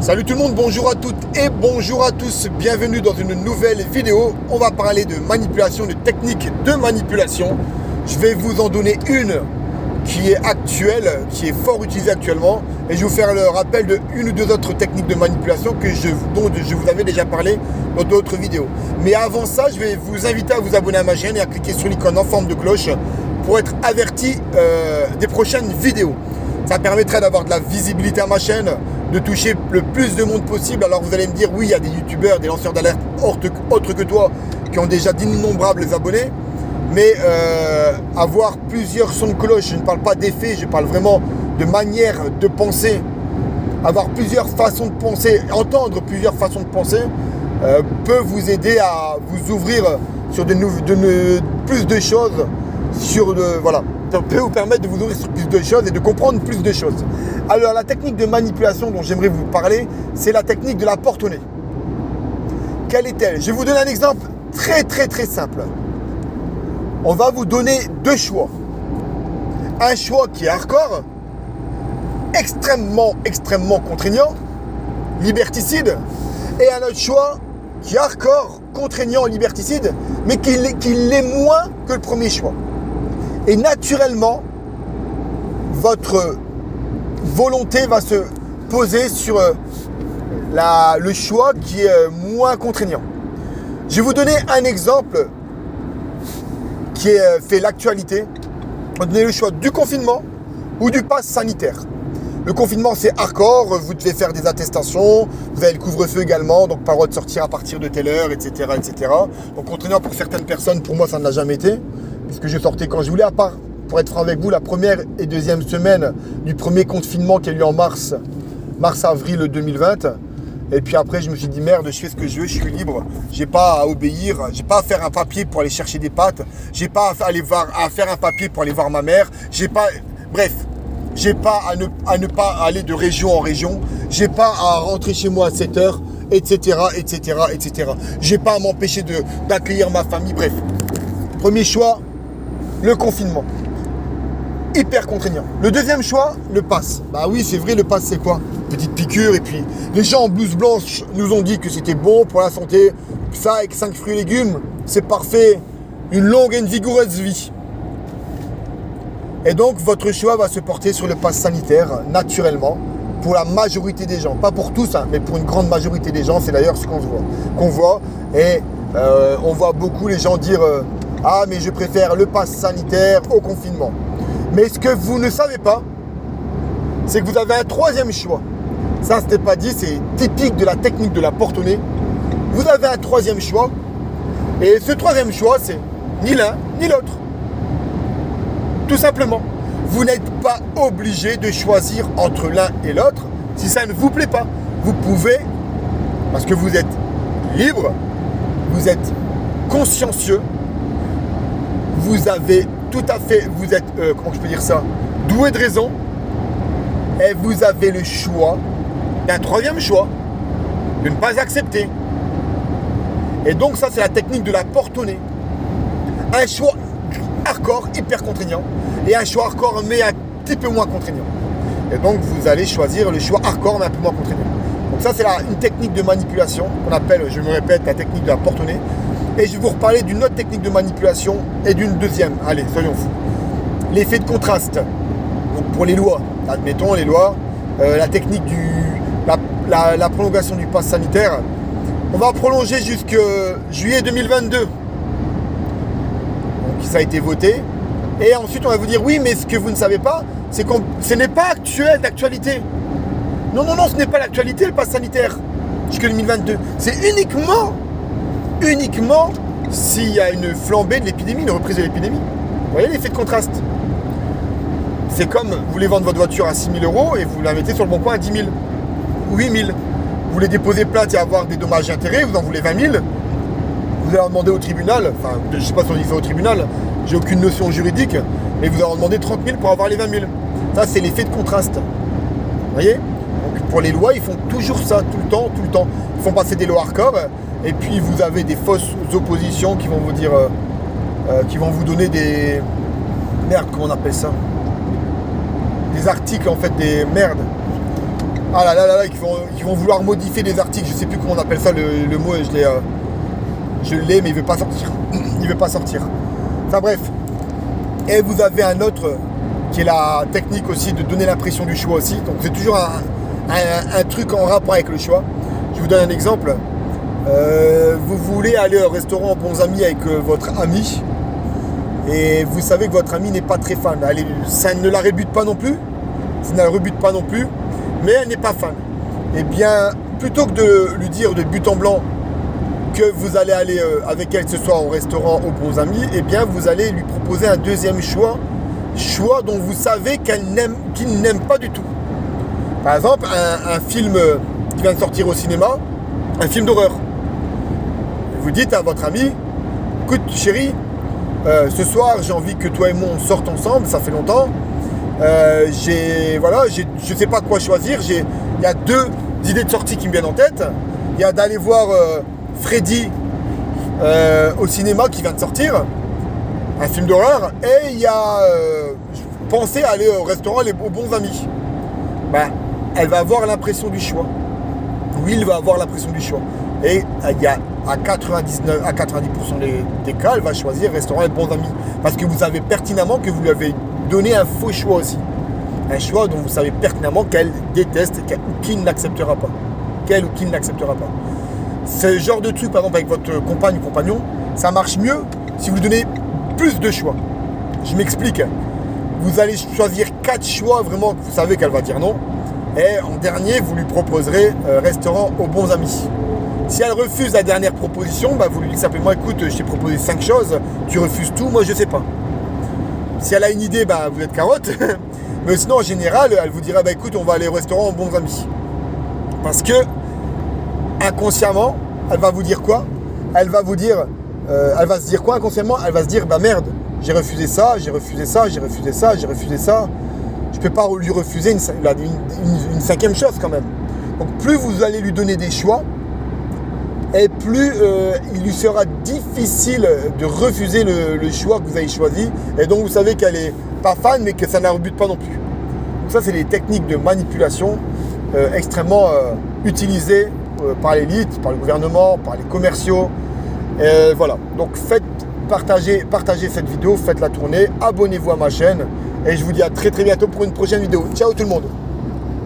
Salut tout le monde, bonjour à toutes et bonjour à tous, bienvenue dans une nouvelle vidéo. On va parler de manipulation, de techniques de manipulation. Je vais vous en donner une qui est actuelle, qui est fort utilisée actuellement. Et je vais vous faire le rappel de une ou deux autres techniques de manipulation dont je vous avais déjà parlé dans d'autres vidéos. Mais avant ça, je vais vous inviter à vous abonner à ma chaîne et à cliquer sur l'icône en forme de cloche pour être averti des prochaines vidéos. Ça permettrait d'avoir de la visibilité à ma chaîne, de toucher le plus de monde possible. Alors vous allez me dire, oui, il y a des youtubeurs, des lanceurs d'alerte autres que toi qui ont déjà d'innombrables abonnés. Mais avoir plusieurs sons de cloche, je ne parle pas d'effets, je parle vraiment de manière de penser. Avoir plusieurs façons de penser, entendre plusieurs façons de penser peut vous aider à vous ouvrir sur plus de choses. Voilà, ça peut vous permettre de vous ouvrir sur plus de choses et de comprendre plus de choses. Alors la technique de manipulation dont j'aimerais vous parler, c'est la technique de la porte au nez. Quelle est-elle? Je vais vous donner un exemple très simple. On va vous donner deux choix. Un choix qui est hardcore, extrêmement contraignant, liberticide, et un autre choix qui est hardcore, contraignant, liberticide, mais qui l'est moins que le premier choix. Et naturellement, votre volonté va se poser sur le choix qui est moins contraignant. Je vais vous donner un exemple qui fait l'actualité. On va donner le choix du confinement ou du pass sanitaire. Le confinement, c'est hardcore, vous devez faire des attestations, vous avez le couvre-feu également, donc pas le droit de sortir à partir de telle heure, etc. Donc contraignant pour certaines personnes, pour moi ça ne l'a jamais été, puisque je sortais quand je voulais, à part, pour être franc avec vous, la première et deuxième semaine du premier confinement qui a eu lieu en mars-avril 2020. Et puis après, je me suis dit, merde, je fais ce que je veux, je suis libre. J'ai pas à obéir, j'ai pas à faire un papier pour aller chercher des pâtes, j'ai pas à faire un papier pour aller voir ma mère, j'ai pas à ne pas aller de région en région, j'ai pas à rentrer chez moi à 7 heures, etc. J'ai pas à m'empêcher d'accueillir ma famille, bref. Premier choix, le confinement. Hyper contraignant. Le deuxième choix, le pass. Bah oui, c'est vrai, le pass c'est quoi? Petite piqûre, et puis les gens en blouse blanche nous ont dit que c'était bon pour la santé. Ça, avec 5 fruits et légumes, c'est parfait. Une longue et une vigoureuse vie. Et donc, votre choix va se porter sur le pass sanitaire, naturellement, pour la majorité des gens. Pas pour tous, hein, mais pour une grande majorité des gens. C'est d'ailleurs ce qu'on voit. Et on voit beaucoup les gens dire ah, mais je préfère le pass sanitaire au confinement. Mais ce que vous ne savez pas, c'est que vous avez un troisième choix. Ça, ce n'est pas dit, c'est typique de la technique de la porte au nez. Vous avez un troisième choix. Et ce troisième choix, c'est ni l'un ni l'autre. Tout simplement. Vous n'êtes pas obligé de choisir entre l'un et l'autre si ça ne vous plaît pas. Vous pouvez, parce que vous êtes libre, vous êtes consciencieux, vous avez tout à fait, vous êtes, comment je peux dire ça, doué de raison, et vous avez le choix d'un troisième choix, de ne pas accepter. Et donc ça, c'est la technique de la porte au nez. Un choix hardcore, hyper contraignant, et un choix hardcore, mais un petit peu moins contraignant. Et donc, vous allez choisir le choix hardcore, mais un peu moins contraignant. Donc ça, c'est une technique de manipulation qu'on appelle, je me répète, la technique de la porte au nez. Et je vais vous reparler d'une autre technique de manipulation et d'une deuxième. Allez, soyons fous. L'effet de contraste. Donc pour les lois, admettons les lois, la technique la prolongation du pass sanitaire, on va prolonger jusqu'à juillet 2022. Donc ça a été voté. Et ensuite on va vous dire oui, mais ce que vous ne savez pas, c'est que ce n'est pas d'actualité. Non, ce n'est pas l'actualité le pass sanitaire jusqu'à 2022. C'est uniquement s'il y a une flambée de l'épidémie, une reprise de l'épidémie. Vous voyez l'effet de contraste? C'est comme vous voulez vendre votre voiture à 6 000 € et vous la mettez sur le bon coin à 10 000 ou 8 000. Vous voulez déposer plainte et avoir des dommages et intérêts, vous en voulez 20 000. Vous allez en demander au tribunal, enfin je ne sais pas si on dit ça au tribunal, j'ai aucune notion juridique, mais vous allez en demander 30 000 pour avoir les 20 000. Ça c'est l'effet de contraste. Vous voyez? Donc pour les lois, ils font toujours ça, tout le temps. Ils font passer des lois hardcore. Et puis vous avez des fausses oppositions qui vont vous dire, qui vont vous donner des... Merde, comment on appelle ça? Des articles en fait, des merdes. Ah là là là là, qui vont vouloir modifier les articles, je sais plus comment on appelle ça, le mot, je l'ai, mais il veut pas sortir. Il veut pas sortir. Enfin bref. Et vous avez un autre qui est la technique aussi de donner l'impression du choix aussi. Donc c'est toujours un truc en rapport avec le choix. Je vous donne un exemple. Vous voulez aller au restaurant bons amis avec votre ami et vous savez que votre ami n'est pas très fan. Allez, ça ne la rebute pas non plus. Ça ne la rebute pas non plus. Mais elle n'est pas fan. Eh bien, plutôt que de lui dire de but en blanc que vous allez aller avec elle ce soir au restaurant aux bons amis, eh bien vous allez lui proposer un deuxième choix dont vous savez qu'il n'aime pas du tout. Par exemple, un film qui vient de sortir au cinéma, un film d'horreur. Vous dites à votre ami, écoute chérie, ce soir j'ai envie que toi et moi on sorte ensemble, ça fait longtemps. Je sais pas quoi choisir. Il y a deux idées de sortie qui me viennent en tête. Il y a d'aller voir Freddy au cinéma qui vient de sortir, un film d'horreur, et il y a penser à aller au restaurant aux bons amis. Ben, elle va avoir l'impression du choix. Oui, il va avoir l'impression du choix. Et il y a à 90% des cas, elle va choisir restaurant et bons amis. Parce que vous savez pertinemment que vous lui avez donné un faux choix aussi. Un choix dont vous savez pertinemment qu'elle déteste ou qu'il n'acceptera pas. Qu'elle ou qu'il n'acceptera pas. Ce genre de truc, par exemple, avec votre compagne ou compagnon, ça marche mieux si vous lui donnez plus de choix. Je m'explique. Vous allez choisir 4 choix vraiment que vous savez qu'elle va dire non. Et en dernier, vous lui proposerez restaurant aux bons amis. Si elle refuse la dernière proposition, bah, vous lui dites simplement, écoute, je t'ai proposé 5 choses, tu refuses tout, moi je sais pas. Si elle a une idée, bah, vous êtes carotte. Mais sinon, en général, elle vous dira, bah, écoute, on va aller au restaurant aux bons amis. Parce que, inconsciemment, elle va vous dire quoi? Elle va se dire quoi inconsciemment? Elle va se dire, bah merde, j'ai refusé ça, j'ai refusé ça, j'ai refusé ça, j'ai refusé ça. Je ne peux pas lui refuser une 5e chose quand même. Donc plus vous allez lui donner des choix, et plus il lui sera difficile de refuser le choix que vous avez choisi. Et donc vous savez qu'elle n'est pas fan, mais que ça ne la rebute pas non plus. Donc ça, c'est des techniques de manipulation extrêmement utilisées par l'élite, par le gouvernement, par les commerciaux. Voilà. Donc partagez cette vidéo, faites-la tourner, abonnez-vous à ma chaîne. Et je vous dis à très très bientôt pour une prochaine vidéo. Ciao tout le monde!